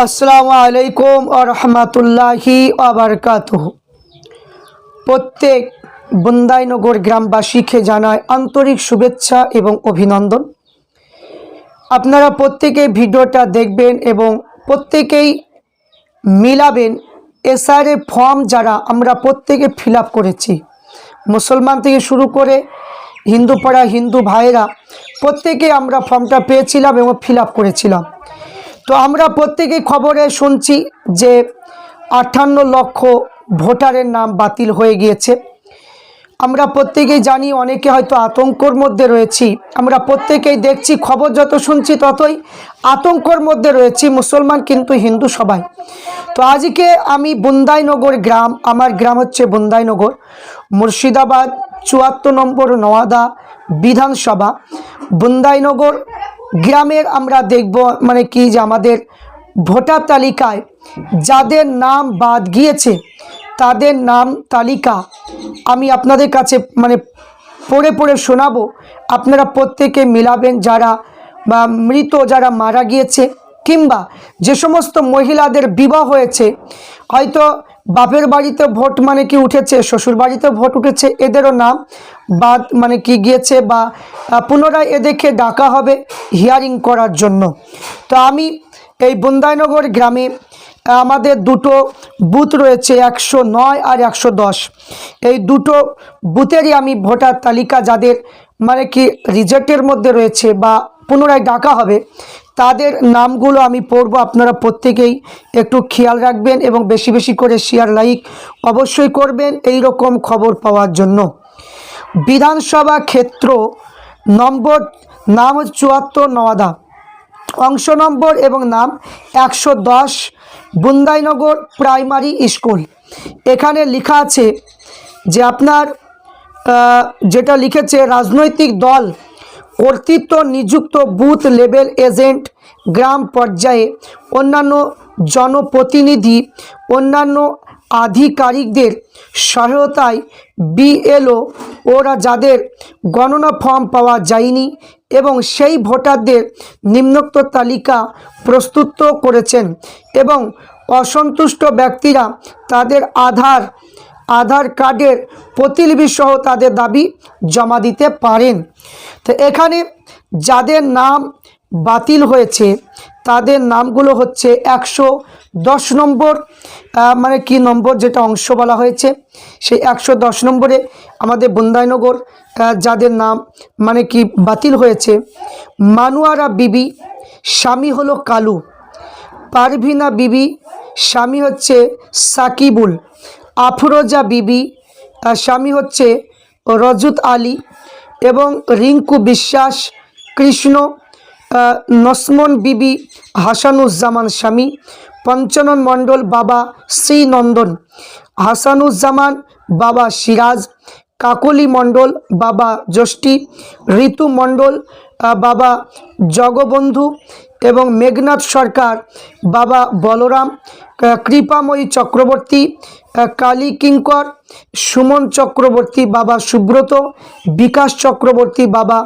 আসসালামু আলাইকুম ওয়া রাহমাতুল্লাহি ওয়া বারাকাতুহু। প্রত্যেক বুন্দাইনগর গ্রামবাসীকে জানায় আন্তরিক শুভেচ্ছা এবং অভিনন্দন। আপনারা প্রত্যেকেই ভিডিওটা দেখবেন এবং প্রত্যেকেই মিলাবেন এসআরএ ফর্ম যারা আমরা প্রত্যেকে ফিল আপ করেছি, মুসলমান থেকে শুরু করে হিন্দু পাড়া হিন্দু ভাইরা প্রত্যেকে আমরা ফর্মটা পেয়েছিলাম এবং ফিল আপ করেছিলাম। তো আমরা প্রত্যেকেই খবরে শুনছি যে 58 লক্ষ ভোটারের নাম বাতিল হয়ে গিয়েছে। আমরা প্রত্যেকেই জানি, অনেকে হয়তো আতঙ্কর মধ্যে রয়েছি। আমরা প্রত্যেকেই দেখছি, খবর যত শুনছি ততই আতঙ্কর মধ্যে রয়েছি, মুসলমান কিন্তু হিন্দু সবাই। তো আজকে আমি বুন্দাইনগর গ্রাম, আমার গ্রাম হচ্ছে বুন্দাইনগর, মুর্শিদাবাদ 74 নম্বর নওয়াদা বিধানসভা। বুন্দাইনগর গ্রামের আমরা দেখব মানে কি যে আমাদের ভোটার তালিকায় যাদের নাম বাদ গিয়েছে তাদের নাম তালিকা আমি আপনাদের কাছে মানে পড়ে পড়ে শোনাবো। আপনারা প্রত্যেকে মিলাবেন, যারা বা মৃত যারা মারা গিয়েছে কিংবা যে সমস্ত মহিলাদের বিবাহ হয়েছে, হয়তো বাপের বাড়িতে ভোট মানে কি উঠেছে, শ্বশুর বাড়িতে ভোট উঠেছে, এদেরও নাম বাদ মানে কি গিয়েছে বা পুনরায় এদেরকে ডাকা হবে হিয়ারিং করার জন্য। তো আমি এই বুন্দাইনগর গ্রামে আমাদের দুটো বুথ রয়েছে, 109 আর 110। এই দুটো বুথেরই আমি ভোটার তালিকা যাদের মানে কি রিজেক্টের মধ্যে রয়েছে বা পুনরায় ডাকা হবে তাদের নামগুলো আমি পড়ব। আপনারা প্রত্যেকেই একটু খেয়াল রাখবেন এবং বেশি বেশি করে শেয়ার লাইক অবশ্যই করবেন এই রকম খবর পাওয়ার জন্য। বিধানসভা ক্ষেত্র নম্বর নাম 74 নওয়াদা, অংশ নম্বর এবং নাম 110 বুন্দাইনগর প্রাইমারি স্কুল। এখানে লেখা আছে যে আপনার যেটা লিখেছে রাজনৈতিক দল কর্তৃত্ব নিযুক্ত বুথ লেভেল এজেন্ট, গ্রাম পর্যায়ে অন্যান্য জনপ্রতিনিধি, অন্যান্য আধিকারিকদের সহায়তায় বিএলও ওরা যাদের গণনা ফর্ম পাওয়া যায়নি এবং সেই ভোটারদের নিম্নোক্ত তালিকা প্রস্তুত করেছেন এবং অসন্তুষ্ট ব্যক্তিরা তাদের আধার কার্ডের প্রতিলিপি সহ তাদের দাবি জমা দিতে পারেন। তো এখানে যাদের নাম বাতিল হয়েছে তাদের নামগুলো হচ্ছে 110 নম্বর মানে কি নম্বর যেটা অংশ বলা হয়েছে, সেই 110 নম্বরে আমাদের বুন্দাইনগর যাদের নাম মানে কি বাতিল হয়েছে, মানুয়ারা বিবি, স্বামী হলো কালু, পারভিনা বিবি, স্বামী হচ্ছে সাকিবুল, আফরোজা বিবি, স্বামী হচ্ছে রজত আলী এবং রিঙ্কু বিশ্বাস, কৃষ্ণ, নসমন বিবি, হাসানুজ্জামান স্বামী, পঞ্চানন মণ্ডল বাবা শ্রীনন্দন, হাসানুজ্জামান বাবা সিরাজ, কাকলি মণ্ডল বাবা যষ্টি, ঋতু মণ্ডল বাবা জগবন্ধু এবং মেঘনাথ সরকার বাবা বলরাম, কৃপাময়ী চক্রবর্তী, কালী কিঙ্কর, সুমন চক্রবর্তী বাবা সুব্রত, বিকাশ চক্রবর্তী বাবা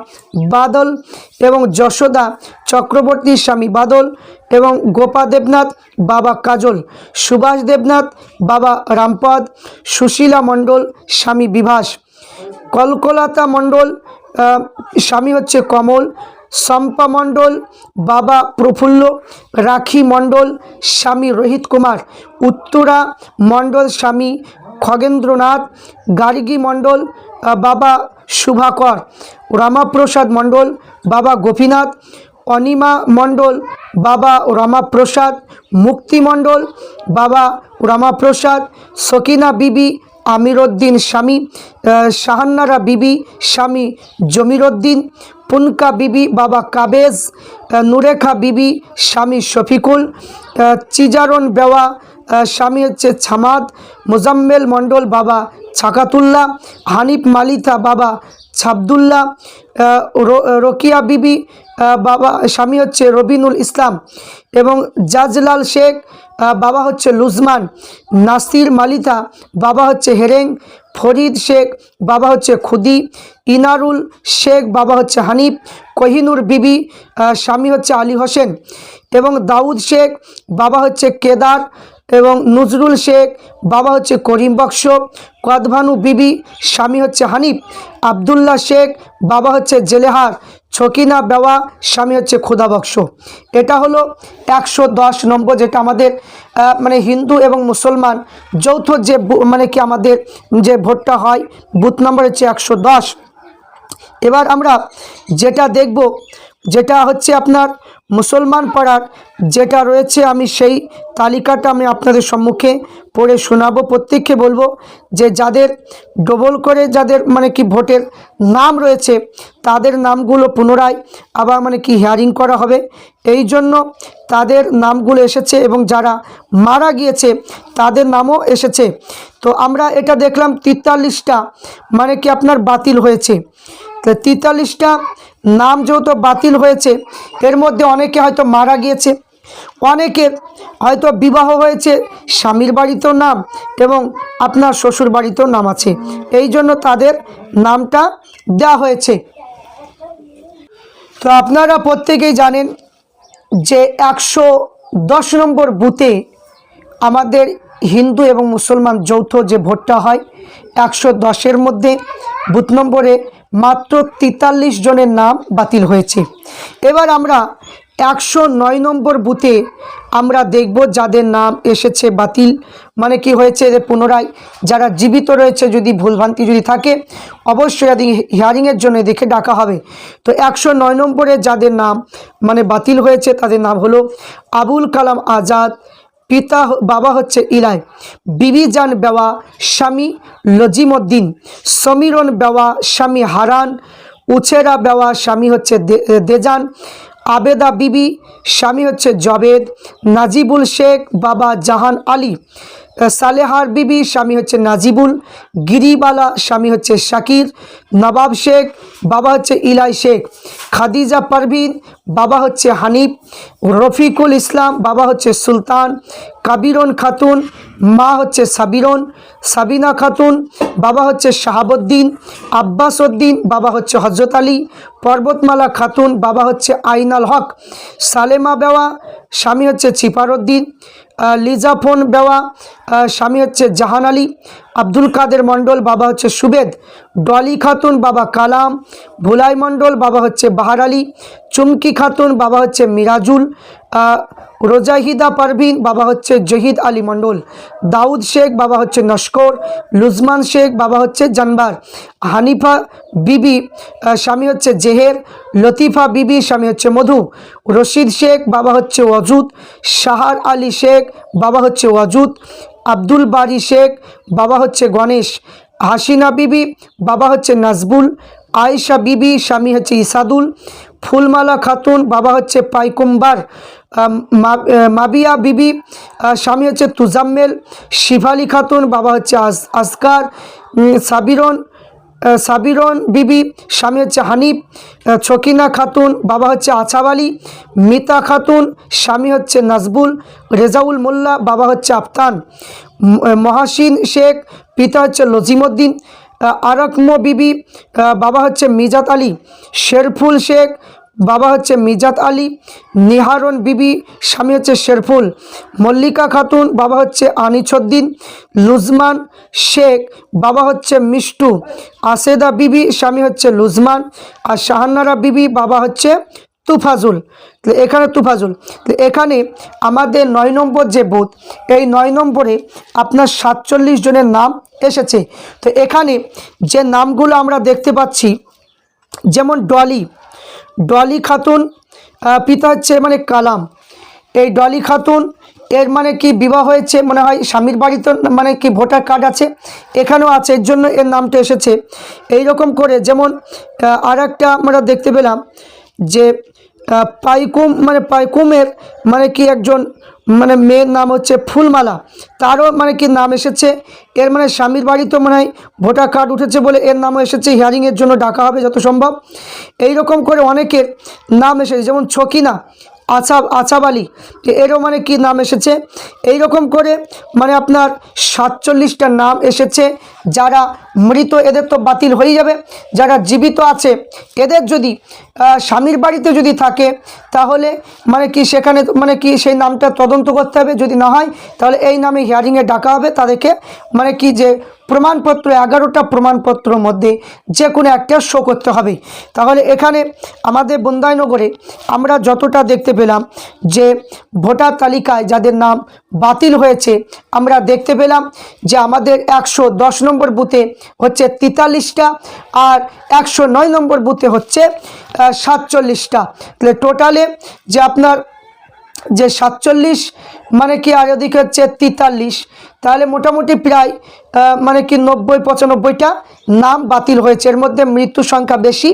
বাদল এবং যশোদা চক্রবর্তী স্বামী বাদল এবং গোপা দেবনাথ বাবা কাজল, সুভাষ দেবনাথ বাবা রামপদ, সুশীলা মণ্ডল স্বামী বিভাস, কলকলাতা মণ্ডল স্বামী হচ্ছে কমল, শম্পা মণ্ডল বাবা প্রফুল্ল, রাখি মণ্ডল স্বামী রোহিত কুমার, উত্তরা মণ্ডল স্বামী খগেন্দ্রনাথ, গার্গী মণ্ডল বাবা শুভাকর, রামাপ্রসাদ মণ্ডল বাবা গোপীনাথ, অনিমা মণ্ডল বাবা রামাপ্রসাদ, মুক্তি মণ্ডল বাবা রামাপ্রসাদ, সকিনা বিবি আমিরউদ্দিন স্বামী, শাহান্নারা বিবি স্বামী জমিরউদ্দিন, পুনকা বিবি বাবা কাবেজ, নুরেখা বিবি স্বামী শফিকুল, চিজারন বেওয়া স্বামী হচ্ছে ছামাদ, মোজাম্মেল মণ্ডল বাবা ছাকাতুল্লাহ, হানিফ মালিতা বাবা ছাবদুল্লাহ, রকিয়া বিবি বাবা স্বামী হচ্ছে রবিনুল ইসলাম এবং জাজলাল শেখ বাবা হচ্ছে লুজমান, নাসির মালিতা বাবা হচ্ছে হেরেং, ফরিদ শেখ বাবা হচ্ছে খুদি, ইনারুল শেখ বাবা হচ্ছে হানিফ, কোহিনুর বিবি স্বামী হচ্ছে আলী হোসেন, এবং দাউদ শেখ বাবা হচ্ছে কেদার, এবং নজরুল শেখ বাবা হচ্ছে করিম বক্স, কদভানু বিবি স্বামী হচ্ছে হানিফ, আবদুল্লাহ শেখ বাবা হচ্ছে জেলেহার, ছকিনা বেওয়া স্বামী হচ্ছে খোদা বক্স। এটা হলো 110 নম্বর, যেটা আমাদের মানে হিন্দু এবং মুসলমান যৌথ যে মানে কি আমাদের যে ভোটটা হয়, বুথ নম্বর হচ্ছে 110। এবার আমরা যেটা দেখব, যেটা হচ্ছে আপনার মুসলমান পাড়ার যেটা রয়েছে, আমি সেই তালিকাটা আমি আপনাদের সম্মুখে পড়ে শোনাবো। প্রত্যেককে বলবো যে যাদের ডবল করে যাদের মানে কি ভোটের নাম রয়েছে, তাদের নামগুলো পুনরায় আবার মানে কি হিয়ারিং করা হবে, এই জন্য তাদের নামগুলো এসেছে, এবং যারা মারা গিয়েছে তাদের নামও এসেছে। তো আমরা এটা দেখলাম 43টা মানে কি আপনার বাতিল হয়েছে। তো 43টা নাম যেহেতু বাতিল হয়েছে, এর মধ্যে অনেকে হয়তো মারা গিয়েছে, অনেকের হয়তো বিবাহ হয়েছে, স্বামীর বাড়িতেও নাম এবং আপনার শ্বশুর বাড়িতেও নাম আছে, এই জন্য তাদের নামটা দেওয়া হয়েছে। তো আপনারা প্রত্যেকেই জানেন যে 110 নম্বর বুথে আমাদের হিন্দু এবং মুসলমান যৌথ যে ভোটটা হয়, 110-এর মধ্যে বুথ নম্বরে মাত্র 43 জনের নাম বাতিল হয়েছে। এবার আমরা 109 নম্বর বুথে আমরা দেখব যাদের নাম এসেছে বাতিল মানে কি হয়েছে, পুনরায় যারা জীবিত রয়েছে, যদি ভুলভ্রান্তি যদি থাকে অবশ্যই হিয়ারিংয়ের জন্য দেখে ডাকা হবে। তো 109 নম্বরে যাদের নাম মানে বাতিল হয়েছে তাদের নাম হলো আবুল কালাম আজাদ, পিতা বাবা হচ্ছে ইলাই, বিবি জান বেওয়া স্বামী লজিমউদ্দিন, সমীরন বেওয়া স্বামী হারান, উছেরা বেওয়া স্বামী হচ্ছে দেজান, আবেদা বিবি স্বামী হচ্ছে জবেদ, নাজিবুল শেখ বাবা জাহান আলী, সালেহার বিবি স্বামী হচ্ছে নাজিবুল, গিরিবালা স্বামী হচ্ছে শাকির, নবাব শেখ বাবা হচ্ছে ইলাই শেখ, খাদিজা পারভিন বাবা হচ্ছে হানিফ, রফিকুল ইসলাম বাবা হচ্ছে সুলতান, কাবিরন খাতুন মা হচ্ছে সাবিরন, সাবিনা খাতুন বাবা হচ্ছে শাহাবুদ্দিন, আব্বাস উদ্দিন বাবা হচ্ছে হজরত আলী, পর্বতমালা খাতুন বাবা হচ্ছে আইনাল হক, সালেমা বেওয়া স্বামী হচ্ছে চিপারউদ্দিন, লিজাফোন বেওয়া স্বামী হচ্ছে জাহান আলী, আব্দুল কাদের মণ্ডল বাবা হচ্ছে সুবেদ, ডলি খাতুন বাবা কালাম, ভুলাই মণ্ডল বাবা হচ্ছে বাহার আলী, চুমকি খাতুন বাবা হচ্ছে মিরাজুল, রোজাহিদা পারভিন বাবা হচ্ছে জহিদ আলী মণ্ডল, দাউদ শেখ বাবা হচ্ছে নস্কর, লুজমান শেখ বাবা হচ্ছে জানবার, হানিফা বিবি স্বামী হচ্ছে জেহের, লতিফা বিবি স্বামী হচ্ছে মধু, রশিদ শেখ বাবা হচ্ছে ওয়াজুদ, শাহার আলী শেখ বাবা হচ্ছে ওয়াজুদ, আব্দুল বারি শেখ বাবা হচ্ছে গণেশ, হাসিনা বিবি বাবা হচ্ছে নাজবুল, আয়েশা বিবি স্বামী হচ্ছে ইসাদুল, ফুলমালা খাতুন বাবা হচ্ছে পাইকুম্বার, মাবিয়া বিবি স্বামী হচ্ছে তুজাম্মেল, শিফালি খাতুন বাবা হচ্ছে আসকার, সাবিরন বিবি স্বামী হচ্ছে হানিফ, ছকিনা খাতুন বাবা হচ্ছে আছাবালি, মিতা খাতুন স্বামী হচ্ছে নাজবুল, রেজাউল মোল্লা বাবা হচ্ছে আফতান, মহাসিন শেখ পিতা হচ্ছে লজিমউদ্দিন, আরাকমো বিবি বাবা হচ্ছে মিজাত আলী, শেরফুল শেখ বাবা হচ্ছে মিজাত আলী, নিহারন বিবি স্বামী হচ্ছে শেরফুল, মল্লিকা খাতুন বাবা হচ্ছে আনিছুদ্দিন, লুজমান শেখ বাবা হচ্ছে মিষ্টু, আসেদা বিবি স্বামী হচ্ছে লুজমান, আর শাহানারা বিবি বাবা হচ্ছে তুফাজুল। এখানে তুফাজুল, এখানে আমাদের 9 নম্বর যে বুথ, এই 9 নম্বরে আপনার 47 জনের নাম এসেছে। তো এখানে যে নামগুলো আমরা দেখতে পাচ্ছি, যেমন ডলি খাতুন পিতা হচ্ছে মানে কালাম, এই ডলি খাতুন এর মানে কি বিবাহ হয়েছে মনে হয়, স্বামীর বাড়িতে মানে কি ভোটার কার্ড আছে, এখানেও আছে, এর জন্য এর নামটা এসেছে। এই রকম করে যেমন আর একটা আমরা দেখতে পেলাম যে পাইকুমের মানে কি একজন মানে মেয়ের নাম হচ্ছে ফুলমালা, তারও মানে কি নাম এসেছে, এর মানে স্বামীর বাড়িতেও মানে ভোটার কার্ড উঠেছে বলে এর নামও এসেছে, হিয়ারিংয়ের জন্য ডাকা হবে যত সম্ভব। এই রকম করে অনেকের নাম এসেছে, যেমন ছকিনা আছাব আলী, এরও মানে কি নাম এসেছে। এই রকম করে মানে আপনার 47টা নাম এসেছে। যারা মৃত এদের তো বাতিল হয়ে যাবে, যারা জীবিত আছে এদের যদি স্বামীর বাড়িতে যদি থাকে তাহলে মানে কি সেখানে মানে কি সেই নামটা তদন্ত করতে হবে, যদি না হয় তাহলে এই নামে হিয়ারিংয়ে ডাকা হবে তাদেরকে। মানে কি যে প্রমাণপত্র 11টা প্রমাণপত্রের মধ্যে যে কোনো একটা শো করতে হবে। তাহলে এখানে আমাদের বন্দাইনগরে আমরা যতটা দেখতে পেলাম যে ভোটার তালিকায় যাদের নাম বাতিল হয়েছে আমরা দেখতে পেলাম যে আমাদের 110 নম্বর বুথে হচ্ছে 43টা আর 109 নম্বর বুথে হচ্ছে 47টা। তাহলে টোটালে যে আপনার যে 47 মানে কি আর ওদিকে হচ্ছে 43, তাহলে মোটামুটি প্রায় মানে কি 90-95টা নাম বাতিল হয়েছে। এর মধ্যে মৃত্যু সংখ্যা বেশি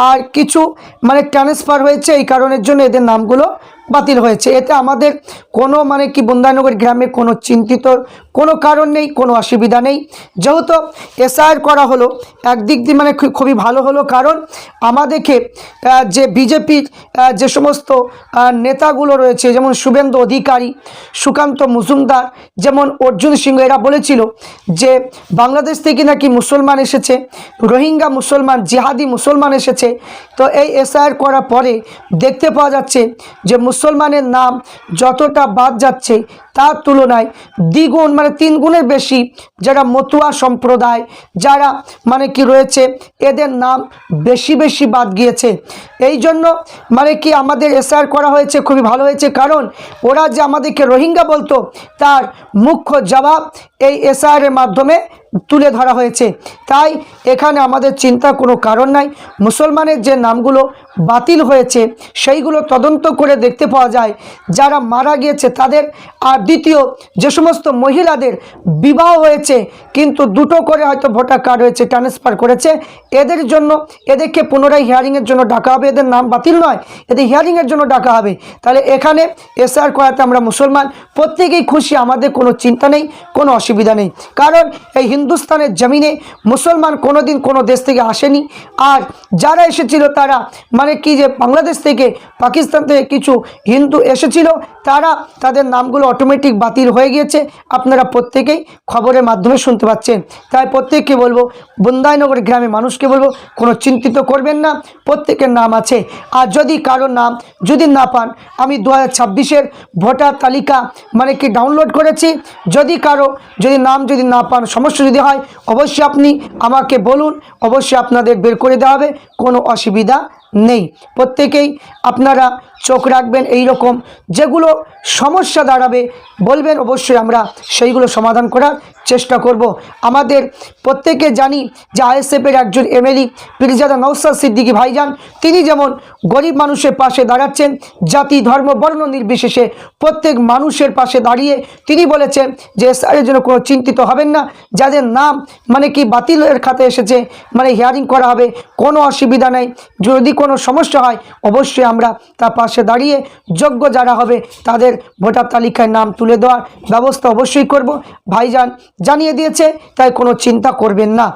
আর কিছু মানে ট্রান্সফার হয়েছে, এই কারণের জন্য এদের নামগুলো বাতিল হয়েছে। এতে আমাদের কোনো মানে কি বন্দাইনগর গ্রামে কোনো চিন্তিত কোনো কারণ নেই, কোনো অসুবিধা নেই। যেহেতু এসআইআর করা হলো একদিক দিয়ে মানে খুবই ভালো হলো, কারণ আমাদেরকে যে বিজেপির যে সমস্ত নেতাগুলো রয়েছে যেমন শুভেন্দু অধিকারী, সুকান্ত মজুমদার, যেমন অর্জুন সিংহ, এরা বলেছিল যে বাংলাদেশ থেকে নাকি মুসলমান এসেছে, রোহিঙ্গা মুসলমান, জিহাদি মুসলমান এসেছে। তো এই এসআইআর করার পরে দেখতে পাওয়া যাচ্ছে যে মুসলমানের নাম যতটা বাদ যাচ্ছে তার তুলনায় দ্বিগুণ মানে 3 গুণের বেশি যারা মতুয়া সম্প্রদায় যারা মানে কি রয়েছে এদের নাম বেশি বেশি বাদ গিয়েছে। এই জন্য মানে কি আমাদের এসআইআর করা হয়েছে, খুবই ভালো হয়েছে, কারণ ওরা যে আমাদেরকে রোহিঙ্গা বলতো তার মুখ্য জবাব এই এসআইআরের মাধ্যমে তুলে ধরা হয়েছে। তাই এখানে আমাদের চিন্তার কোনো কারণ নাই। মুসলমানের যে নামগুলো বাতিল হয়েছে সেইগুলো তদন্ত করে দেখতে পাওয়া যায় যারা মারা গিয়েছে তাদের, আর দ্বিতীয় যে সমস্ত মহিলাদের বিবাহ হয়েছে কিন্তু 2টো করে হয়তো ভোটার কার্ড হয়েছে, ট্রান্সফার করেছে, এদের জন্য এদেরকে পুনরায় হিয়ারিংয়ের জন্য ডাকা হবে। এদের নাম বাতিল নয়, এদের হিয়ারিংয়ের জন্য ডাকা হবে। তাহলে এখানে এসআইআর করাতে আমরা মুসলমান প্রত্যেকেই খুশি, আমাদের কোনো চিন্তা নেই, কোনো অসুবিধা নেই, কারণ এই হিন্দুস্তানের জমিনে মুসলমান কোনোদিন কোনো দেশ থেকে আসেনি। আর যারা এসেছিল তারা মানে কি যে বাংলাদেশ থেকে, পাকিস্তান থেকে কিছু হিন্দু এসেছিল, তারা তাদের নামগুলো অটোমেটিক বাতিল হয়ে গিয়েছে। আপনারা প্রত্যেকেই খবরের মাধ্যমে শুনতে পাচ্ছেন। তাই প্রত্যেককে বলবো, বন্দাইনগর গ্রামে মানুষকে বলবো কোনো চিন্তিত করবেন না, প্রত্যেকের নাম আছে। আর যদি কারোর নাম যদি না পান, আমি 2026-এর ভোটার তালিকা মানে কি ডাউনলোড করেছি, যদি কারো যদি নাম যদি না পান, সমস্যা যদি হয়, অবশ্যই আপনি আমাকে বলুন, অবশ্যই আপনাদের বের করে দেওয়া হবে, কোনো অসুবিধা নেই। প্রত্যেকেই আপনারা চোখ রাখবেন, এই রকম যেগুলো সমস্যা দাঁড়াবে বলবেন, অবশ্যই আমরা সেইগুলো সমাধান করার চেষ্টা করব। আমাদের প্রত্যেকে জানি যে আইএসএফের একজন এমএলএ পীরজাদা নওশাদ সিদ্দিকী ভাইজান, তিনি যেমন গরিব মানুষের পাশে দাঁড়াচ্ছেন, জাতি ধর্ম বর্ণ নির্বিশেষে প্রত্যেক মানুষের পাশে দাঁড়িয়ে তিনি বলেছেন যে এসআইআরের জন্য কোনো চিন্তিত হবেন না, যাদের নাম মানে কি বাতিলের খাতে এসেছে মানে হিয়ারিং করা হবে, কোনো অসুবিধা নেই। যদি কোনো সমস্যা হয় অবশ্যই আমরা তার পাশে দাঁড়িয়ে যোগ্য যারা হবে তাদের ভোটার তালিকায় নাম তুলে দেওয়ার ব্যবস্থা অবশ্যই করব। ভাইজান জানিয়ে দিয়েছে, তাই কোনো চিন্তা করবেন না।